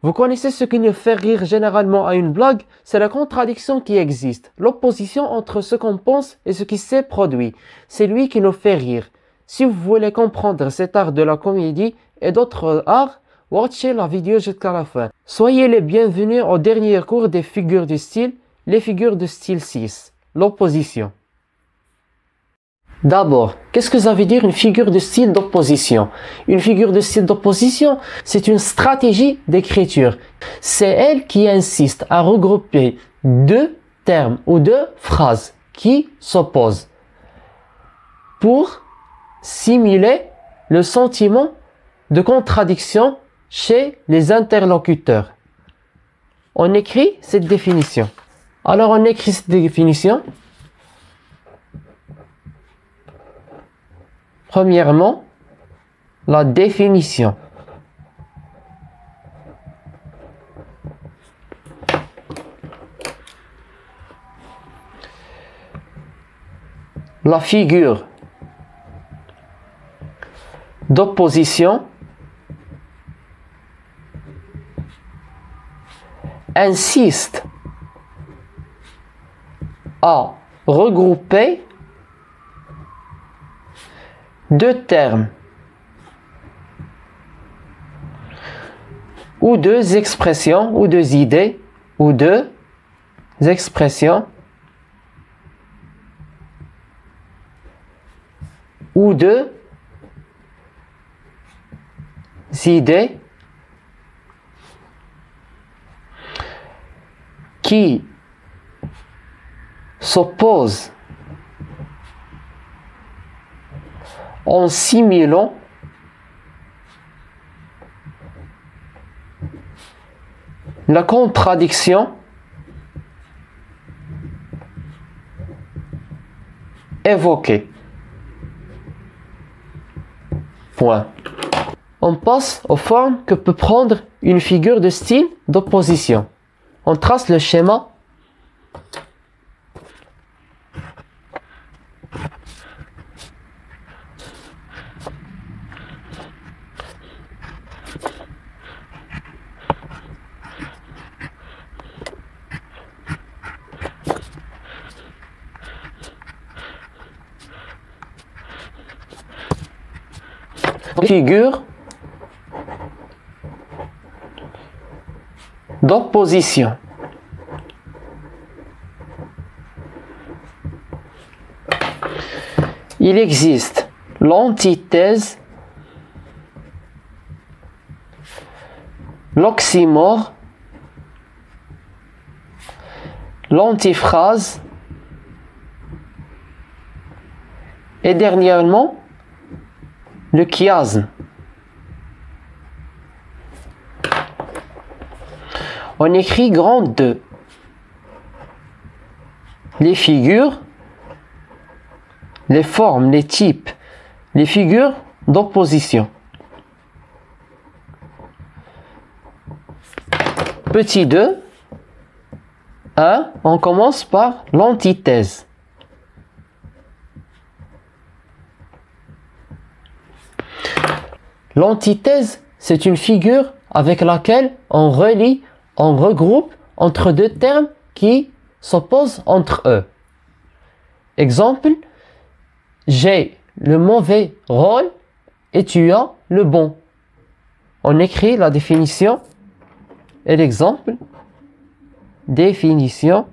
Vous connaissez ce qui nous fait rire généralement à une blague? C'est la contradiction qui existe, l'opposition entre ce qu'on pense et ce qui s'est produit. C'est lui qui nous fait rire. Si vous voulez comprendre cet art de la comédie et d'autres arts, watchez la vidéo jusqu'à la fin. Soyez les bienvenus au dernier cours des figures de style, les figures de style 6, l'opposition. D'abord, qu'est-ce que ça veut dire une figure de style d'opposition? Une figure de style d'opposition, c'est une stratégie d'écriture. C'est elle qui insiste à regrouper deux termes ou deux phrases qui s'opposent pour simuler le sentiment de contradiction chez les interlocuteurs. On écrit cette définition. Alors on écrit cette définition. Premièrement, la définition. La figure d'opposition insiste à regrouper deux termes ou deux expressions ou deux idées ou deux expressions ou deux idées qui s'opposent en simulant la contradiction évoquée. Point. On passe aux formes que peut prendre une figure de style d'opposition. On trace le schéma. Figure d'opposition. Il existe l'antithèse, l'oxymore, l'antiphrase et dernièrement le chiasme. On écrit grand 2. Les figures, les formes, les types, les figures d'opposition. Petit 2, 1, on commence par l'antithèse. L'antithèse, c'est une figure avec laquelle on relie, on regroupe entre deux termes qui s'opposent entre eux. Exemple, j'ai le mauvais rôle et tu as le bon. On écrit la définition et l'exemple. Définition.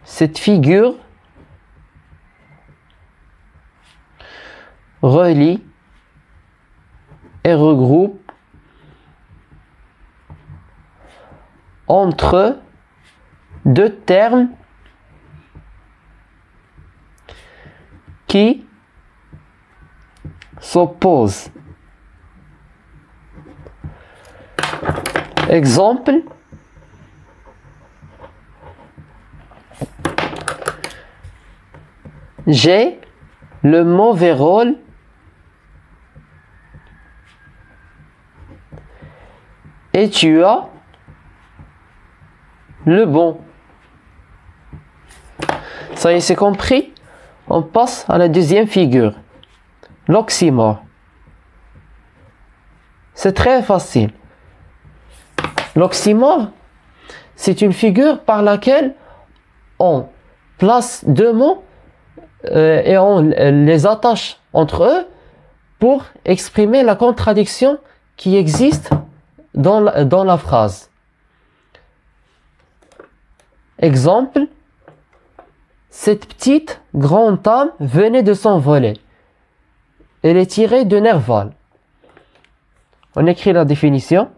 Cette figure relie et regroupe entre deux termes qui s'opposent. Exemple, j'ai le mauvais rôle et tu as le bon. Ça y est, c'est compris? On passe à la deuxième figure, l'oxymore. C'est très facile. L'oxymore, c'est une figure par laquelle on place deux mots et on les attache entre eux pour exprimer la contradiction qui existe dans la phrase. Exemple, cette petite grande âme venait de s'envoler. Elle est tirée de Nerval. On écrit la définition.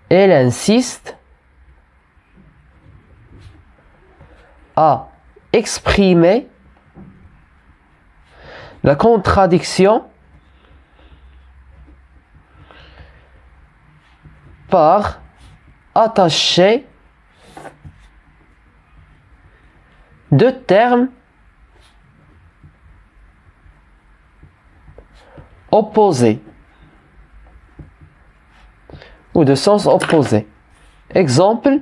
Elle insiste à exprimer la contradiction par attacher deux termes opposés ou de sens opposé. Exemple,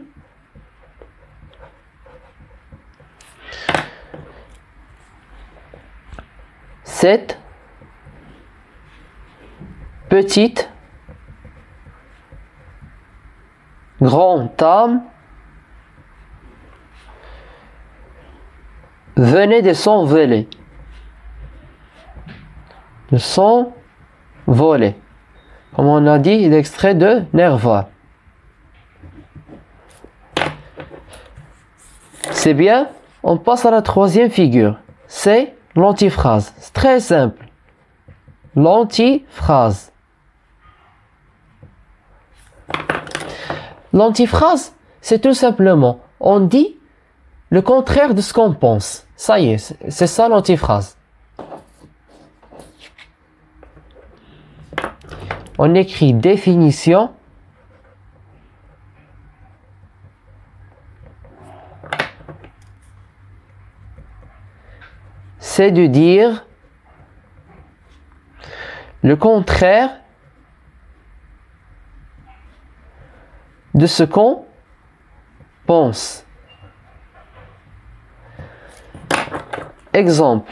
cette petite grande âme venait de s'envoler. De s'envoler. Comme on a dit, l'extrait de Nerval. C'est bien. On passe à la troisième figure. C'est l'antiphrase. C'est très simple. L'antiphrase. L'antiphrase, c'est tout simplement, on dit le contraire de ce qu'on pense. Ça y est, c'est ça l'antiphrase. On écrit définition. C'est de dire le contraire de ce qu'on pense. Exemple.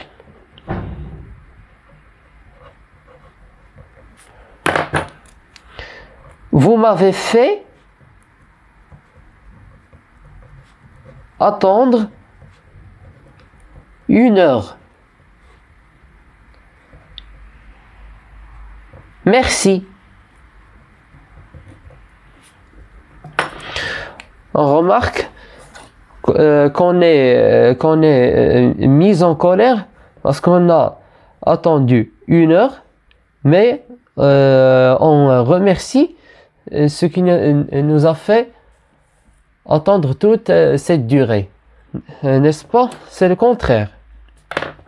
Vous m'avez fait attendre 1 heure. Merci. On remarque qu'on est mis en colère parce qu'on a attendu 1 heure, mais on remercie ce qui nous a fait attendre toute cette durée. N'est-ce pas? C'est le contraire.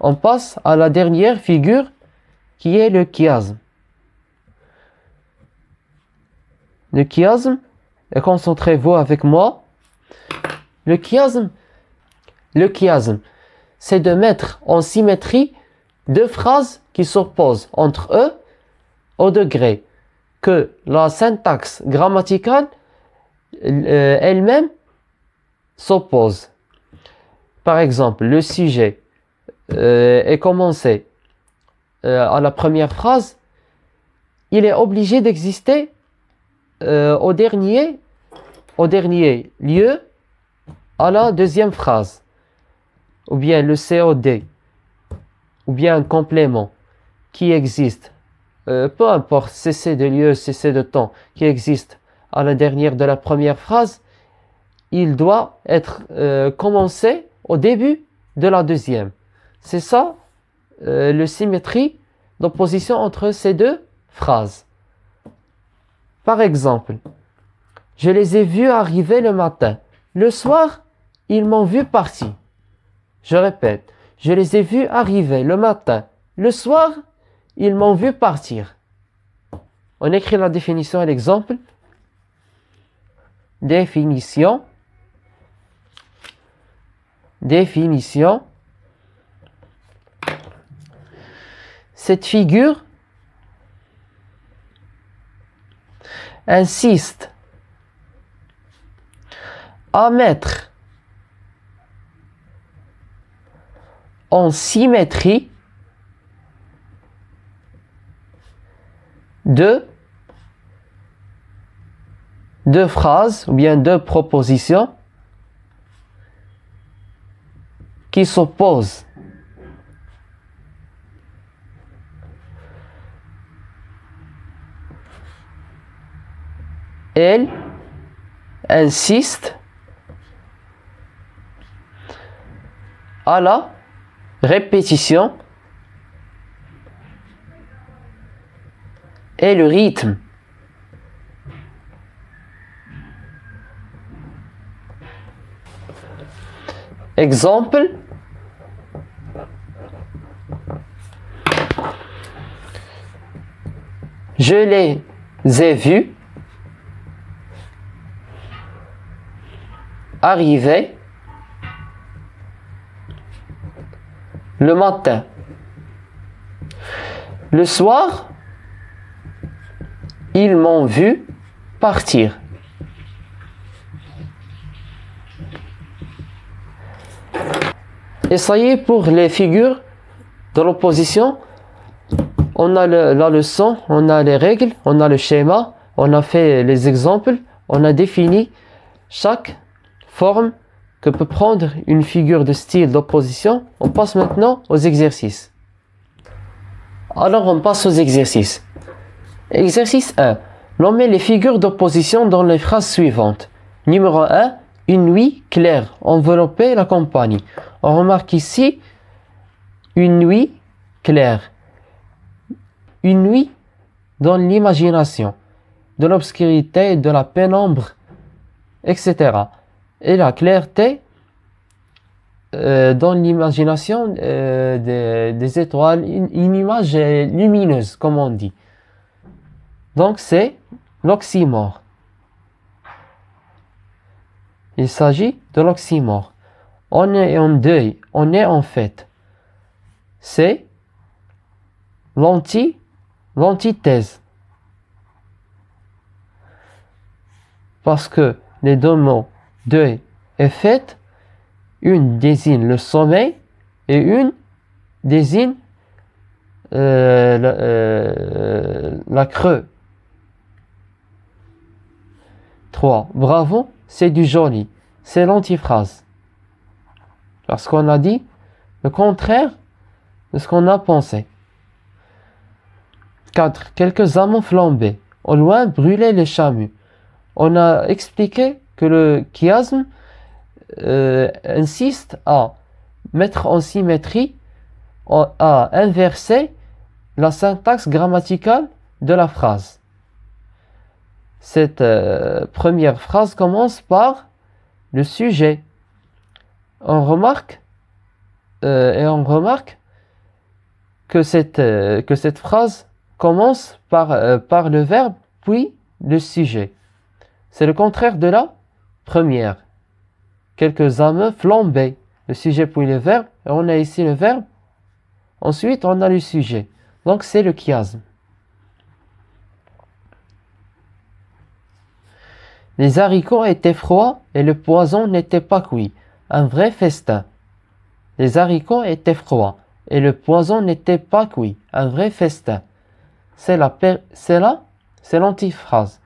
On passe à la dernière figure qui est le chiasme. Le chiasme, et concentrez-vous avec moi. Le chiasme, c'est de mettre en symétrie deux phrases qui s'opposent entre eux au degré que la syntaxe grammaticale elle-même s'oppose. Par exemple, le sujet est commencé à la première phrase, il est obligé d'exister au dernier lieu à la deuxième phrase, ou bien le COD, ou bien un complément qui existe, peu importe, cessez de lieu, cessez de temps, qui existe à la dernière de la première phrase, il doit être commencé au début de la deuxième. C'est ça, le symétrie d'opposition entre ces deux phrases. Par exemple, je les ai vus arriver le matin. Le soir, ils m'ont vu partir. Je répète, je les ai vus arriver le matin. Le soir, ils m'ont vu partir. On écrit la définition à l'exemple. Définition. Cette figure insiste à mettre en symétrie deux phrases ou bien deux propositions qui s'opposent. Elle insiste à la répétition et le rythme. Exemple, je les ai vus arriver le matin. Le soir, ils m'ont vu partir. Et ça y est, pour les figures de l'opposition, on a la leçon, on a les règles, on a le schéma, on a fait les exemples, on a défini chaque forme que peut prendre une figure de style d'opposition. On passe maintenant aux exercices. Alors on passe aux exercices. Exercice 1. Nommez les figures d'opposition dans les phrases suivantes. Numéro 1. Une nuit claire enveloppait la campagne. On remarque ici une nuit claire. Une nuit dans l'imagination, de l'obscurité, de la pénombre, etc. Et la clarté dans l'imagination des étoiles, une image lumineuse, comme on dit. Donc c'est l'oxymore. Il s'agit de l'oxymore. On est en deuil, on est en fête. C'est l'antithèse. Parce que les deux mots deuil et fête, une désigne le sommeil et une désigne la creux. 3. Bravo, c'est du joli. C'est l'antiphrase. Parce qu'on a dit le contraire de ce qu'on a pensé. 4. Quelques amants flambaient. Au loin brûlaient les chamuts. On a expliqué que le chiasme insiste à mettre en symétrie, à inverser la syntaxe grammaticale de la phrase. Cette première phrase commence par le sujet. On remarque que cette phrase commence par le verbe puis le sujet. C'est le contraire de la première. Quelques âmes flambaient. Le sujet puis le verbe. Et on a ici le verbe. Ensuite, on a le sujet. Donc, c'est le chiasme. Les haricots étaient froids et le poison n'était pas cuit. Un vrai festin. Les haricots étaient froids et le poison n'était pas cuit. Un vrai festin. C'est l'antiphrase.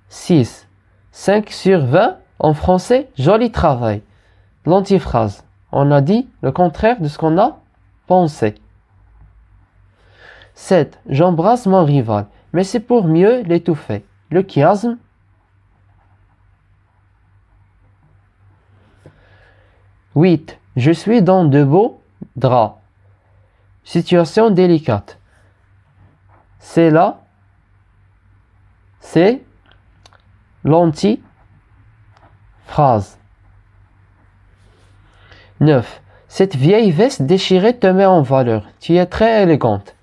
6. 5 sur 20 en français, joli travail. L'antiphrase. On a dit le contraire de ce qu'on a pensé. 7. J'embrasse mon rival, mais c'est pour mieux l'étouffer. Le chiasme. 8. Je suis dans de beaux draps. Situation délicate. C'est l'antiphrase. 9. Cette vieille veste déchirée te met en valeur. Tu es très élégante.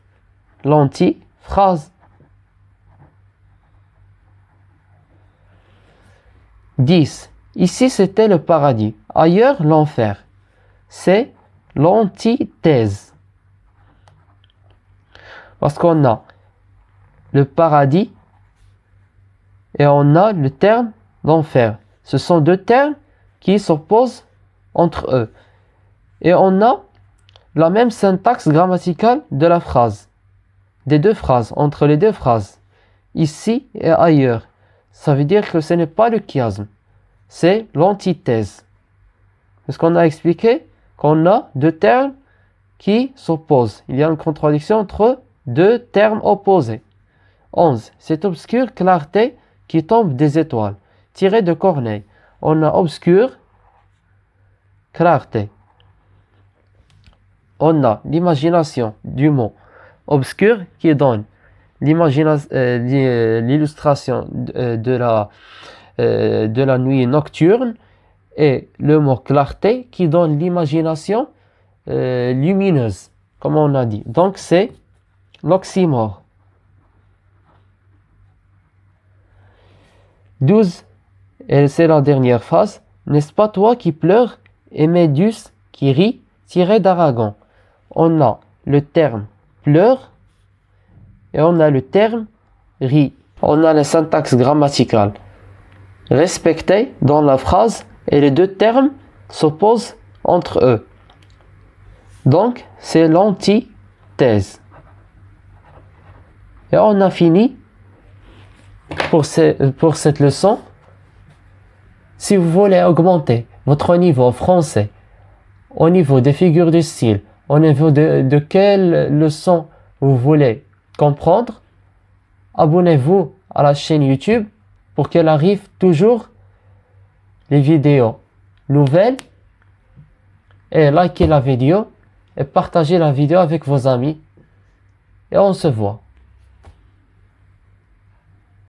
L'antiphrase. 10. Ici c'était le paradis. Ailleurs l'enfer. C'est l'antithèse. Parce qu'on a le paradis et on a le terme d'enfer. Ce sont deux termes qui s'opposent entre eux. Et on a la même syntaxe grammaticale de la phrase, des deux phrases, entre les deux phrases, ici et ailleurs. Ça veut dire que ce n'est pas le chiasme, c'est l'antithèse. Parce qu'on a expliqué qu'on a deux termes qui s'opposent. Il y a une contradiction entre deux termes opposés. 11. Cette obscure clarté qui tombe des étoiles. Tiré de Corneille. On a obscur, clarté. On a l'imagination du mot obscur qui donne l'illustration de la nuit nocturne et le mot clarté qui donne l'imagination lumineuse, comme on a dit. Donc c'est l'oxymore. 12, et c'est la dernière phrase. N'est-ce pas toi qui pleures et Méduse qui rit, tiré d'Aragon. On a le terme pleure et on a le terme rit. On a la syntaxe grammaticale respectée dans la phrase et les deux termes s'opposent entre eux. Donc, c'est l'antithèse. Et on a fini pour cette leçon. Si vous voulez augmenter votre niveau en français, au niveau des figures de style, au niveau de quelle leçon vous voulez comprendre, abonnez-vous à la chaîne YouTube pour qu'elle arrive toujours les vidéos nouvelles et likez la vidéo et partagez la vidéo avec vos amis et on se voit.